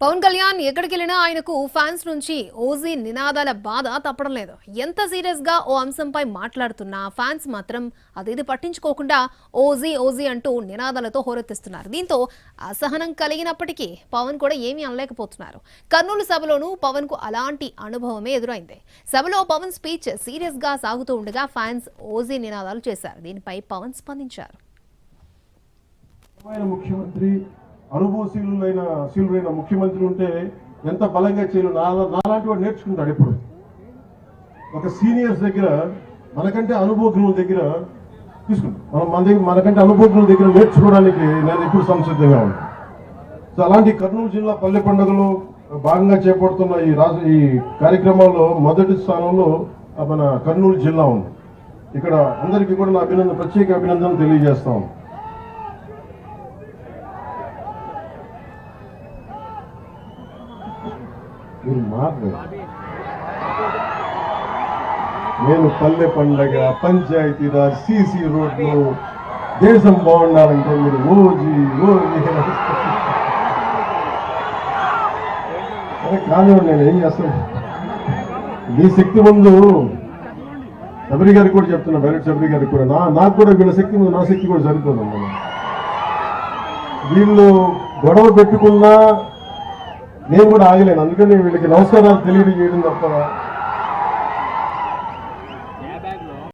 పవన్ కళ్యాణ్ ఎక్కడికి వెళ్ళినా ఆయనకు ఫ్యాన్స్ నుంచి ఓజీ నినాదాల బాధ తప్పడం లేదు. ఎంత సీరియస్ గా ఓ అంశంపై మాట్లాడుతున్నా ఫ్యాన్స్ మాత్రం అదేది పట్టించుకోకుండా ఓజీ ఓజీ అంటూ నినాదాలతో హోరెత్తిస్తున్నారు. దీంతో అసహనం కలిగినప్పటికీ పవన్ కూడా ఏమీ అనలేకపోతున్నారు. కర్నూలు సభలోనూ పవన్ కు అలాంటి అనుభవమే ఎదురైంది. సభలో పవన్ స్పీచ్ సీరియస్ గా సాగుతూ ఉండగా ఫ్యాన్స్ ఓజీ నినాదాలు చేశారు. దీనిపై పవన్ స్పందించారు. ముఖ్యమంత్రి అనుభవశీలులైన ముఖ్యమంత్రి ఉంటే ఎంత బలంగా చేయలు నాలాంటి వాడు నేర్చుకుంటాడు. ఇప్పుడు ఒక సీనియర్స్ దగ్గర మనకంటే అనుభవజ్ఞుల దగ్గర తీసుకుంటాం. మనకంటే అనుభవజ్ఞుల దగ్గర నేర్చుకోవడానికి నేను ఇప్పుడు సంసిద్ధంగా ఉన్నాను. సో అలాంటి కర్నూలు జిల్లా పల్లె పండుగలో భాగంగా చేపడుతున్న ఈ కార్యక్రమాల్లో మొదటి స్థానంలో మన కర్నూలు జిల్లా ఉంది. ఇక్కడ అందరికీ కూడా నా ప్రత్యేక అభినందన తెలియజేస్తాం. మీరు నేను పల్లె పండగ, పంచాయతీరాజ్, సిసి రోడ్లు, దేశం బాగుండాలంటే మీరు ఓజీ కానివ్వండి. నేను ఏం చేస్తాను, మీ శక్తి ముందు శబరి గారికి కూడా చెప్తున్నా, డైరెక్ట్ శబరి గారికి కూడా నాకు కూడా వీళ్ళ శక్తి ముందు నా శక్తి కూడా సరిపోతుంది. వీళ్ళు గొడవ పెట్టుకున్నా నేను కూడా ఆగలేను. అందుకని వీళ్ళకి నమస్కారాలు తెలియజేయడం తప్ప